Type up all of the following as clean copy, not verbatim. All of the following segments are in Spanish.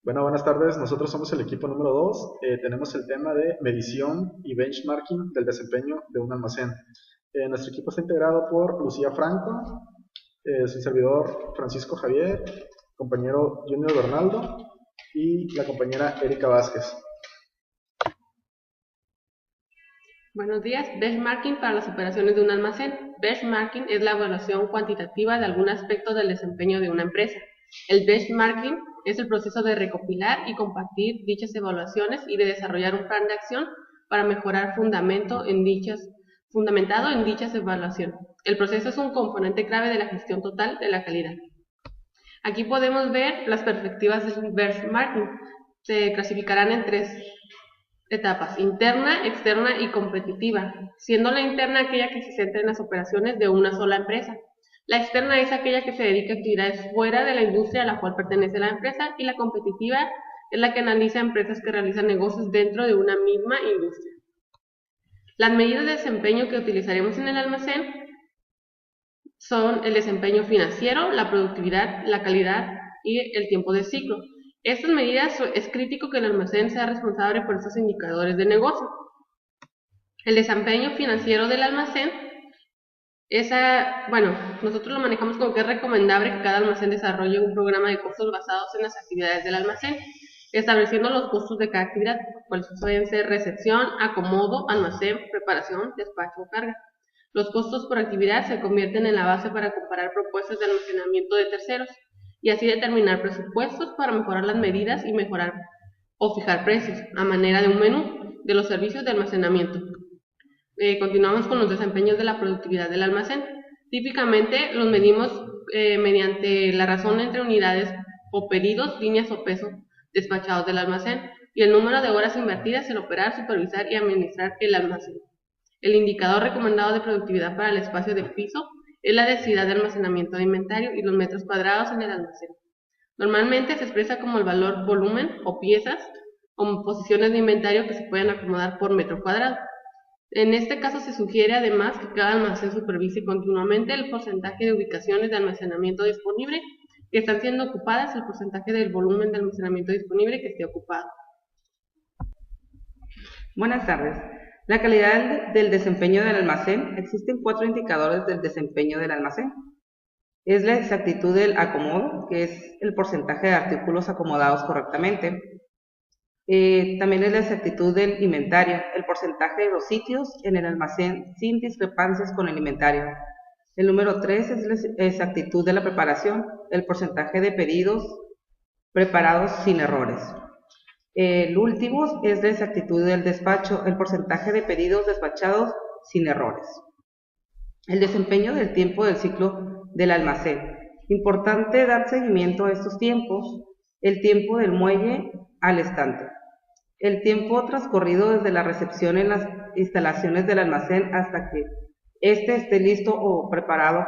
Bueno, buenas tardes. Nosotros somos el equipo número 2. Tenemos el tema de medición y benchmarking del desempeño de un almacén. Nuestro equipo está integrado por Lucía Franco, su servidor Francisco Javier, compañero Junior Bernaldo y la compañera Erika Vázquez. Buenos días. Benchmarking para las operaciones de un almacén. Benchmarking es la evaluación cuantitativa de algún aspecto del desempeño de una empresa. El benchmarking es el proceso de recopilar y compartir dichas evaluaciones y de desarrollar un plan de acción para mejorar fundamentado en dichas evaluaciones. El proceso es un componente clave de la gestión total de la calidad. Aquí podemos ver las perspectivas del benchmarking. Se clasificarán en tres etapas: interna, externa y competitiva, siendo la interna aquella que se centra en las operaciones de una sola empresa. La externa es aquella que se dedica a actividades fuera de la industria a la cual pertenece la empresa, y la competitiva es la que analiza empresas que realizan negocios dentro de una misma industria. Las medidas de desempeño que utilizaremos en el almacén son el desempeño financiero, la productividad, la calidad y el tiempo de ciclo. Estas medidas es crítico que el almacén sea responsable por estos indicadores de negocio. El desempeño financiero del almacén nosotros lo manejamos como que es recomendable que cada almacén desarrolle un programa de costos basados en las actividades del almacén, estableciendo los costos de cada actividad, cuales pueden ser recepción, acomodo, almacén, preparación, despacho o carga. Los costos por actividad se convierten en la base para comparar propuestas de almacenamiento de terceros y así determinar presupuestos para mejorar las medidas y mejorar o fijar precios a manera de un menú de los servicios de almacenamiento. Continuamos con los desempeños de la productividad del almacén. Típicamente los medimos mediante la razón entre unidades o pedidos, líneas o peso despachados del almacén y el número de horas invertidas en operar, supervisar y administrar el almacén. El indicador recomendado de productividad para el espacio de piso es la densidad de almacenamiento de inventario y los metros cuadrados en el almacén. Normalmente se expresa como el valor volumen o piezas o posiciones de inventario que se pueden acomodar por metro cuadrado. En este caso se sugiere además que cada almacén supervise continuamente el porcentaje de ubicaciones de almacenamiento disponible que están siendo ocupadas, el porcentaje del volumen de almacenamiento disponible que esté ocupado. Buenas tardes. La calidad del desempeño del almacén. Existen 4 indicadores del desempeño del almacén. Es la exactitud del acomodo, que es el porcentaje de artículos acomodados correctamente. También es la exactitud del inventario, el porcentaje de los sitios en el almacén sin discrepancias con el inventario. El número 3 es la exactitud de la preparación, el porcentaje de pedidos preparados sin errores. El último es la exactitud del despacho, el porcentaje de pedidos despachados sin errores. El desempeño del tiempo del ciclo del almacén. Importante dar seguimiento a estos tiempos. El tiempo del muelle al estante. El tiempo transcurrido desde la recepción en las instalaciones del almacén hasta que éste esté listo o preparado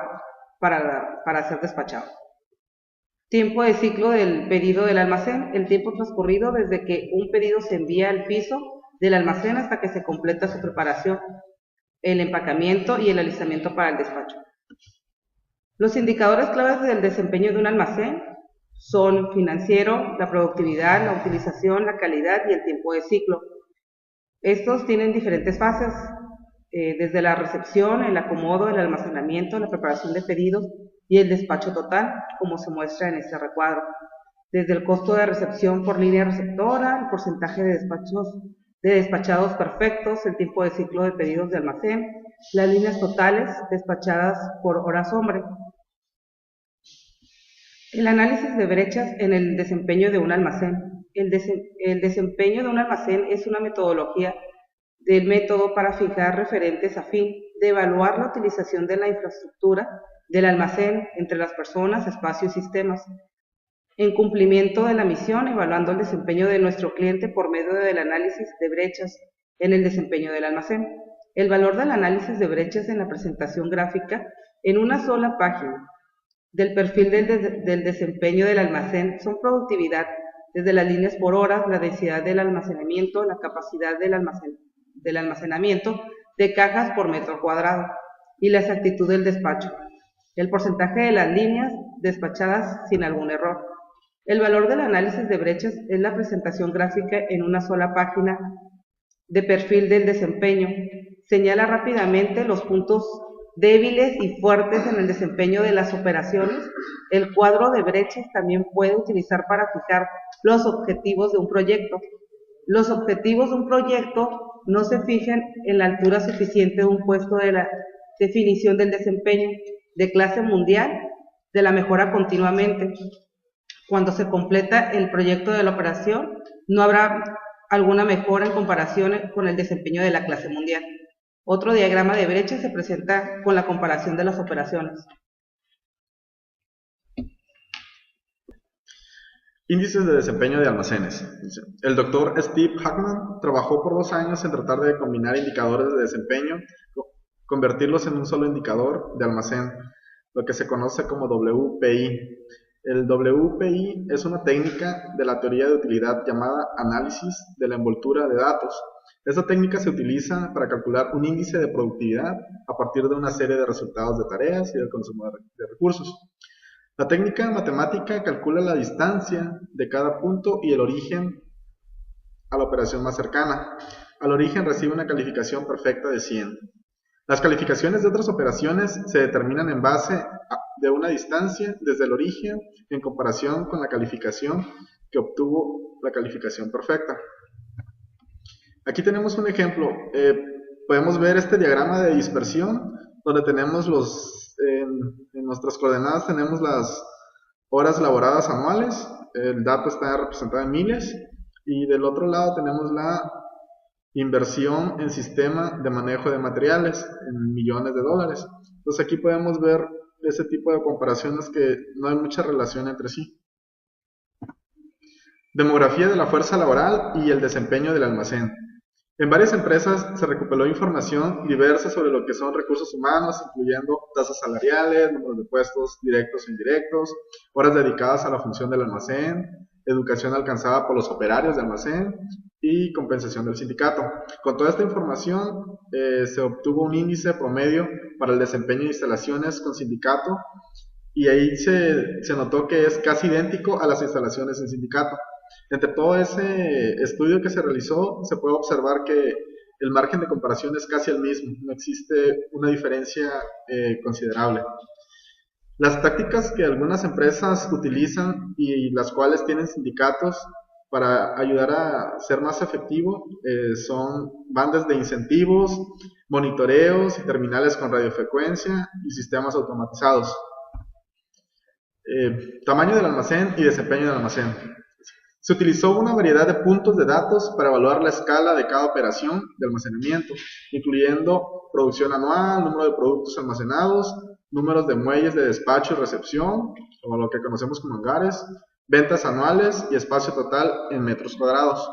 para ser despachado. Tiempo de ciclo del pedido del almacén. El tiempo transcurrido desde que un pedido se envía al piso del almacén hasta que se completa su preparación, el empacamiento y el alistamiento para el despacho. Los indicadores claves del desempeño de un almacén son financiero, la productividad, la utilización, la calidad y el tiempo de ciclo. Estos tienen diferentes fases, desde la recepción, el acomodo, el almacenamiento, la preparación de pedidos y el despacho total, como se muestra en este recuadro. Desde el costo de recepción por línea receptora, el porcentaje de despachados perfectos, el tiempo de ciclo de pedidos de almacén, las líneas totales despachadas por horas hombre. El análisis de brechas en el desempeño de un almacén. El desempeño de un almacén es una metodología del método para fijar referentes a fin de evaluar la utilización de la infraestructura del almacén entre las personas, espacios y sistemas, en cumplimiento de la misión, evaluando el desempeño de nuestro cliente por medio del análisis de brechas en el desempeño del almacén. El valor del análisis de brechas en la presentación gráfica en una sola página del perfil del desempeño del almacén son productividad, desde las líneas por horas, la densidad del almacenamiento, la capacidad del almacenamiento de cajas por metro cuadrado y la exactitud del despacho, el porcentaje de las líneas despachadas sin algún error. El valor del análisis de brechas es la presentación gráfica en una sola página de perfil del desempeño. Señala rápidamente los puntos débiles y fuertes en el desempeño de las operaciones. El cuadro de brechas también puede utilizar para fijar los objetivos de un proyecto. Los objetivos de un proyecto no se fijan en la altura suficiente de un puesto de la definición del desempeño de clase mundial de la mejora continuamente. Cuando se completa el proyecto de la operación, no habrá alguna mejora en comparación con el desempeño de la clase mundial. Otro diagrama de brecha se presenta con la comparación de las operaciones. Índices de desempeño de almacenes. El doctor Steve Hackman trabajó por 2 años en tratar de combinar indicadores de desempeño, convertirlos en un solo indicador de almacén, lo que se conoce como WPI. El WPI es una técnica de la teoría de utilidad llamada análisis de la envoltura de datos. Esta técnica se utiliza para calcular un índice de productividad a partir de una serie de resultados de tareas y del consumo de recursos. La técnica matemática calcula la distancia de cada punto y el origen a la operación más cercana. Al origen recibe una calificación perfecta de 100. Las calificaciones de otras operaciones se determinan en base de una distancia desde el origen en comparación con la calificación que obtuvo la calificación perfecta. Aquí tenemos un ejemplo. Podemos ver este diagrama de dispersión donde tenemos en nuestras coordenadas tenemos las horas laboradas anuales. El dato está representado en miles y del otro lado tenemos la inversión en sistema de manejo de materiales en millones de dólares. Entonces aquí podemos ver ese tipo de comparaciones que no hay mucha relación entre sí. Demografía de la fuerza laboral y el desempeño del almacén. En varias empresas se recopiló información diversa sobre lo que son recursos humanos, incluyendo tasas salariales, números de puestos directos e indirectos, horas dedicadas a la función del almacén, educación alcanzada por los operarios de almacén y compensación del sindicato. Con toda esta información se obtuvo un índice promedio para el desempeño de instalaciones con sindicato y ahí se notó que es casi idéntico a las instalaciones sin sindicato. Entre todo ese estudio que se realizó, se puede observar que el margen de comparación es casi el mismo, no existe una diferencia considerable. Las tácticas que algunas empresas utilizan y las cuales tienen sindicatos para ayudar a ser más efectivo son bandas de incentivos, monitoreos y terminales con radiofrecuencia y sistemas automatizados. Tamaño del almacén y desempeño del almacén. Se utilizó una variedad de puntos de datos para evaluar la escala de cada operación de almacenamiento, incluyendo producción anual, número de productos almacenados, números de muelles de despacho y recepción, o lo que conocemos como hangares, ventas anuales y espacio total en metros cuadrados.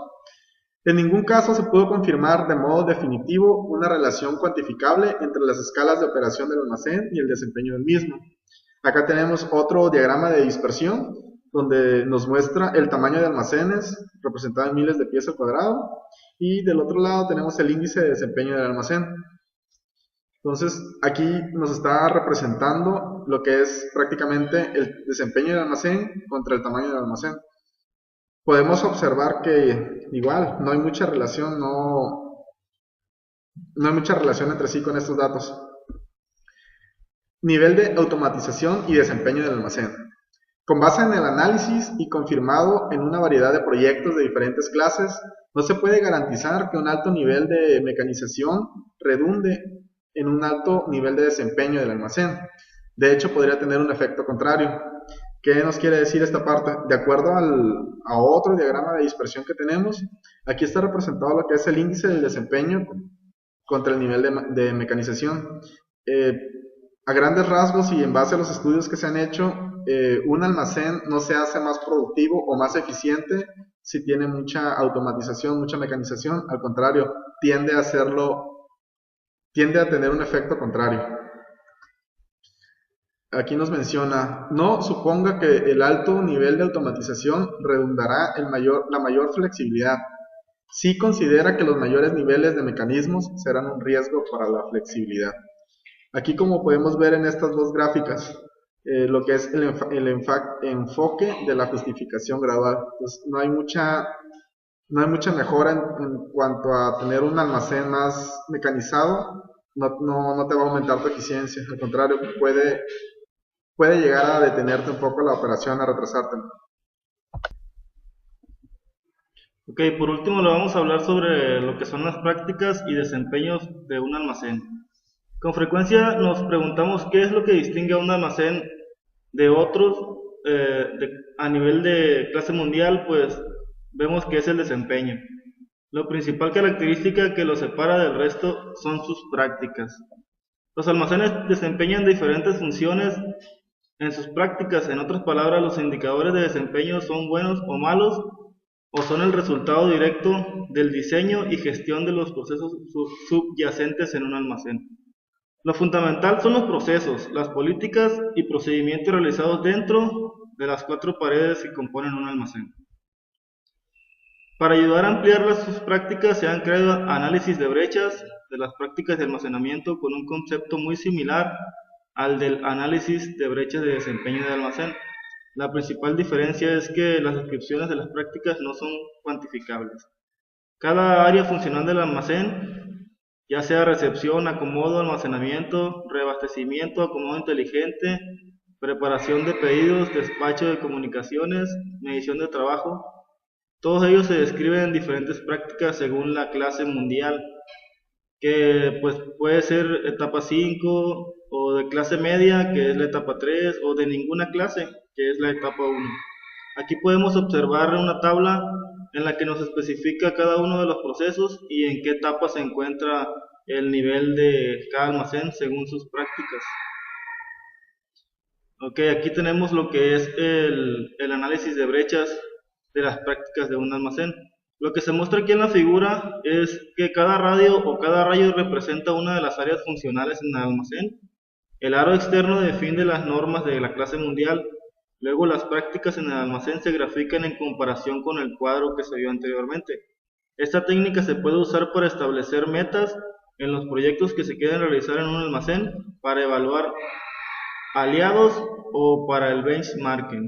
En ningún caso se pudo confirmar de modo definitivo una relación cuantificable entre las escalas de operación del almacén y el desempeño del mismo. Acá tenemos otro diagrama de dispersión, donde nos muestra el tamaño de almacenes, representado en miles de pies al cuadrado, y del otro lado tenemos el índice de desempeño del almacén. Entonces, aquí nos está representando lo que es prácticamente el desempeño del almacén contra el tamaño del almacén. Podemos observar que igual no hay mucha relación, no hay mucha relación entre sí con estos datos. Nivel de automatización y desempeño del almacén. Con base en el análisis y confirmado en una variedad de proyectos de diferentes clases, no se puede garantizar que un alto nivel de mecanización redunde en un alto nivel de desempeño del almacén. De hecho, podría tener un efecto contrario. ¿Qué nos quiere decir esta parte? De acuerdo a otro diagrama de dispersión que tenemos, aquí está representado lo que es el índice del desempeño contra el nivel de mecanización. A grandes rasgos y en base a los estudios que se han hecho, un almacén no se hace más productivo o más eficiente si tiene mucha automatización, mucha mecanización. Al contrario, tiende a tener un efecto contrario. Aquí nos menciona, no suponga que el alto nivel de automatización redundará en la mayor flexibilidad. Sí considera que los mayores niveles de mecanismos serán un riesgo para la flexibilidad. Aquí, como podemos ver en estas dos gráficas, lo que es enfoque de la justificación gradual. Entonces, no hay mucha mejora en cuanto a tener un almacén más mecanizado. No te va a aumentar tu eficiencia, al contrario, puede llegar a detenerte un poco la operación, a retrasarte. Ok, por último le vamos a hablar sobre lo que son las prácticas y desempeños de un almacén. Con frecuencia nos preguntamos qué es lo que distingue a un almacén de otros a nivel de clase mundial, pues vemos que es el desempeño. La principal característica que lo separa del resto son sus prácticas. Los almacenes desempeñan diferentes funciones en sus prácticas. En otras palabras, los indicadores de desempeño son buenos o malos, o son el resultado directo del diseño y gestión de los procesos subyacentes en un almacén. Lo fundamental son los procesos, las políticas y procedimientos realizados dentro de las 4 paredes que componen un almacén. Para ayudar a ampliar sus prácticas se han creado análisis de brechas de las prácticas de almacenamiento con un concepto muy similar al del análisis de brechas de desempeño de almacén. La principal diferencia es que las descripciones de las prácticas no son cuantificables. Cada área funcional del almacén, ya sea recepción, acomodo, almacenamiento, reabastecimiento, acomodo inteligente, preparación de pedidos, despacho de comunicaciones, medición de trabajo, todos ellos se describen en diferentes prácticas según la clase mundial, que pues puede ser etapa 5 o de clase media, que es la etapa 3, o de ninguna clase, que es la etapa 1. Aquí podemos observar una tabla en la que nos especifica cada uno de los procesos y en qué etapa se encuentra el nivel de cada almacén según sus prácticas. Ok, aquí tenemos lo que es el análisis de brechas de las prácticas de un almacén. Lo que se muestra aquí en la figura es que cada radio o cada rayo representa una de las áreas funcionales en el almacén. El aro externo define las normas de la clase mundial. Luego las prácticas en el almacén se grafican en comparación con el cuadro que se vio anteriormente. Esta técnica se puede usar para establecer metas en los proyectos que se quieren realizar en un almacén, para evaluar aliados o para el benchmarking.